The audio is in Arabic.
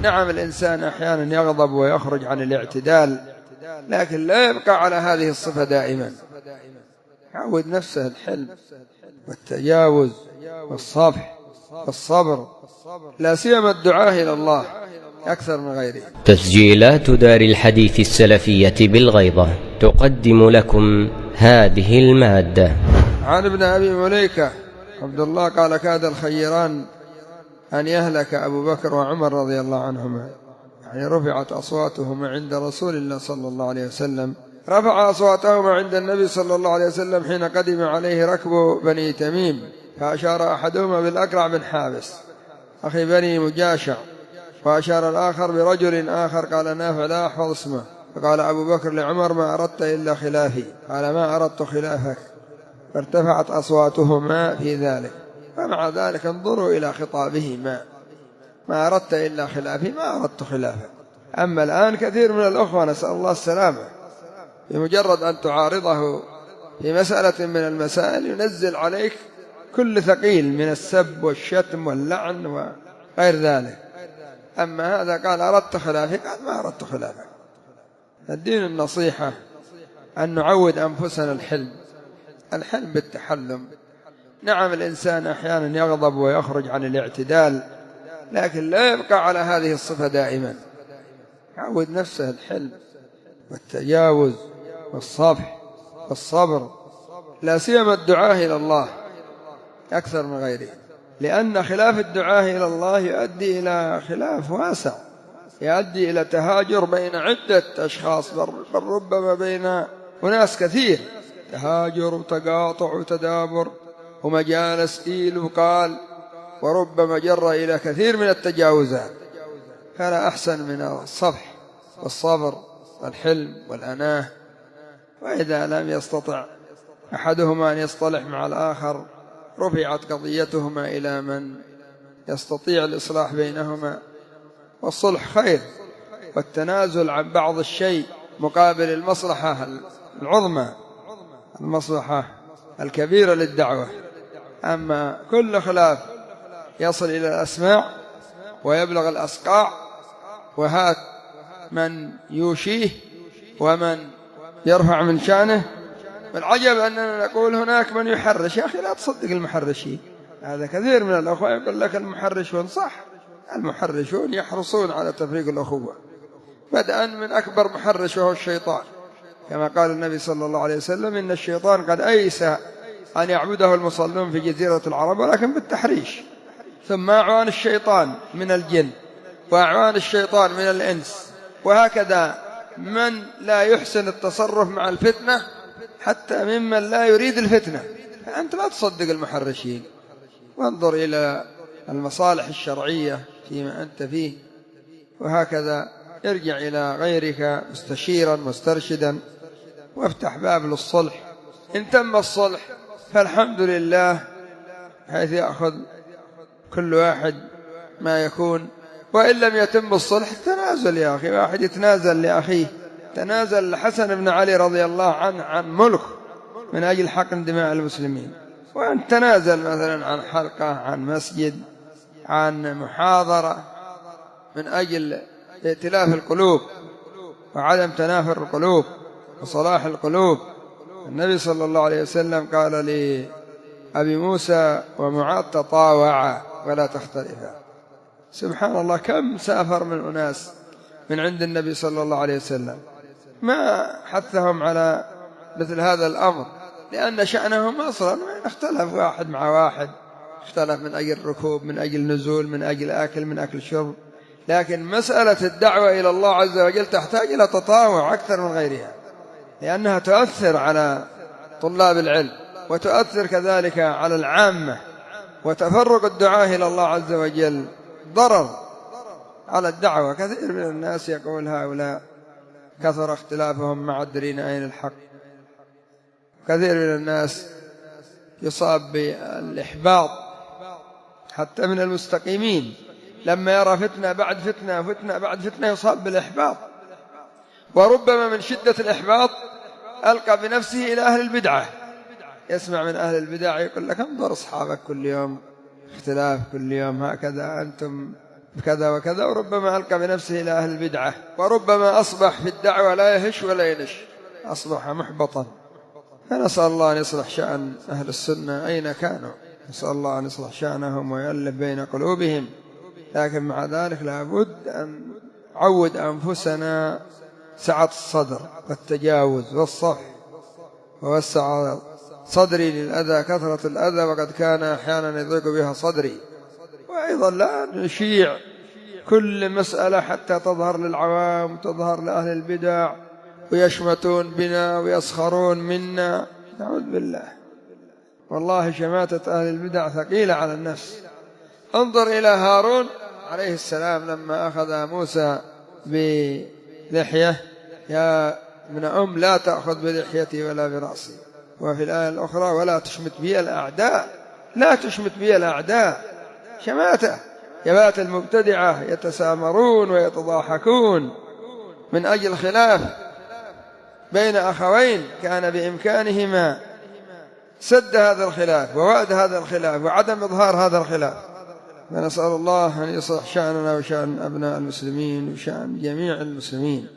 نعم الإنسان أحيانا يغضب ويخرج عن الاعتدال، لكن لا يبقى على هذه الصفة دائما. يعود نفسه الحلم والتجاوز والصفح والصبر، لا سيما الدعاء إلى الله أكثر من غيره. تسجيلات دار الحديث السلفية بالغيضة تقدم لكم هذه المادة. عن ابن أبي مليكة عبد الله قال: كاد الخيران أن يهلك أبو بكر وعمر رضي الله عنهما، يعني رفعت أصواتهما عند رسول الله صلى الله عليه وسلم. رفع أصواتهما عند النبي صلى الله عليه وسلم حين قدم عليه ركب بني تميم، فأشار أحدهما بالأقرع بن حابس أخي بني مجاشع، وأشار الآخر برجل آخر قال نافع لا أحفظ اسمه، فقال أبو بكر لعمر: ما أردت إلا خلافي؟ قال: ما أردت خلافك. فارتفعت أصواتهما في ذلك. فمع ذلك انظروا إلى خطابهما: ما أردت إلا خلافي، ما أردت خلافك. أما الآن كثير من الأخوة نسأل الله السلامة بمجرد أن تعارضه في مسألة من المسائل ينزل عليك كل ثقيل من السب والشتم واللعن وغير ذلك. أما هذا قال أردت خلافك، قال ما أردت خلافك. الدين النصيحة أن نعود أنفسنا الحلم بالتحلم. نعم الإنسان أحيانا يغضب ويخرج عن الاعتدال، لكن لا يبقى على هذه الصفة دائما. يعود نفسه الحلم والتجاوز والصفح والصبر، لا سيما الدعاء إلى الله أكثر من غيره، لأن خلاف الدعاء إلى الله يؤدي إلى خلاف واسع، يؤدي إلى تهاجر بين عدة أشخاص، بل ربما بين أناس كثير، تهاجر وتقاطع وتدابر ومجالس قيل وقال، وربما جر إلى كثير من التجاوزات. فلا أحسن من الصفح والصبر والحلم والأناه. وإذا لم يستطع أحدهما أن يصطلح مع الآخر رفعت قضيتهما إلى من يستطيع الإصلاح بينهما. والصلح خير، والتنازل عن بعض الشيء مقابل المصلحة العظمى، المصلحة الكبيرة للدعوة. أما كل خلاف يصل إلى الأسماع ويبلغ الأصقاع، وهات من يوشيه ومن يرفع من شانه. والعجب أننا نقول هناك من يحرش. يا أخي لا تصدق المحرشين، هذا كثير من الأخوة يقول لك المحرشون. صح، المحرشون يحرصون على تفريق الأخوة، بدءا من أكبر محرش وهو الشيطان، كما قال النبي صلى الله عليه وسلم: إن الشيطان قد أيس أن يعبده المصلون في جزيرة العرب ولكن بالتحريش. ثم أعوان الشيطان من الجن، وأعوان الشيطان من الإنس، وهكذا من لا يحسن التصرف مع الفتنة حتى ممن لا يريد الفتنة. فأنت لا تصدق المحرشين، وانظر إلى المصالح الشرعية فيما أنت فيه، وهكذا ارجع إلى غيرك مستشيرا مسترشدا، وافتح باب للصلح. إن تم الصلح فالحمد لله، حيث يأخذ كل واحد ما يكون. وإن لم يتم الصلح التنازل. يا أخي واحد يتنازل لأخيه، تنازل الحسن بن علي رضي الله عنه عن ملك من أجل حقن دماء المسلمين، وأن تنازل مثلا عن حلقة، عن مسجد، عن محاضرة، من أجل ائتلاف القلوب وعدم تنافر القلوب وصلاح القلوب. النبي صلى الله عليه وسلم قال لأبي موسى ومعاذ: تطاوعا ولا تختلفا. سبحان الله، كم سافر من أناس من عند النبي صلى الله عليه وسلم ما حثهم على مثل هذا الأمر، لأن شأنهم أصلا اختلف واحد مع واحد، اختلف من أجل ركوب، من أجل نزول، من أجل أكل، من أكل شرب. لكن مسألة الدعوة إلى الله عز وجل تحتاج إلى تطاوع أكثر من غيرها، لأنها تؤثر على طلاب العلم، وتؤثر كذلك على العامة. وتفرق الدعاء إلى الله عز وجل ضرر على الدعوة. كثير من الناس يقول هؤلاء كثر اختلافهم ما أدرين أين الحق. كثير من الناس يصاب بالإحباط حتى من المستقيمين، لما يرى فتنة بعد فتنة، فتنة بعد فتنة، يصاب بالإحباط. وربما من شدة الإحباط ألقى بنفسه إلى أهل البدعة، يسمع من أهل البدع يقول لك: انظر أصحابك كل يوم اختلاف، كل يوم هكذا، أنتم بكذا وكذا، وربما ألقى بنفسه إلى أهل البدعة، وربما أصبح في الدعوة لا يهش ولا ينش، أصبح محبطا. فنسأل الله أن يصلح شأن أهل السنة أين كانوا، نسأل الله أن يصلح شأنهم ويؤلف بين قلوبهم. لكن مع ذلك لابد أن نعود أنفسنا سعة الصدر والتجاوز والصفح، ووسع صدري للأذى كثرة الأذى وقد كان أحيانا يضيق بها صدري. وأيضا لا نشيع كل مسألة حتى تظهر للعوام وتظهر لأهل البدع ويشمتون بنا ويسخرون منا، نعوذ بالله. والله شماتة أهل البدع ثقيلة على النفس. انظر إلى هارون عليه السلام لما أخذ موسى بلحية: يا ابن لا تأخذ بلحيتي ولا برأسي. وفي الآية الأخرى: ولا تشمت بي الأعداء. لا تشمت بي الأعداء، شماتة. يبات المبتدعة يتسامرون ويتضاحكون من أجل خلاف بين أخوين كان بإمكانهما سد هذا الخلاف ووأد هذا الخلاف وعدم إظهار هذا الخلاف. فنسأل الله أن يصلح شأننا وشأن أبناء المسلمين وشأن جميع المسلمين.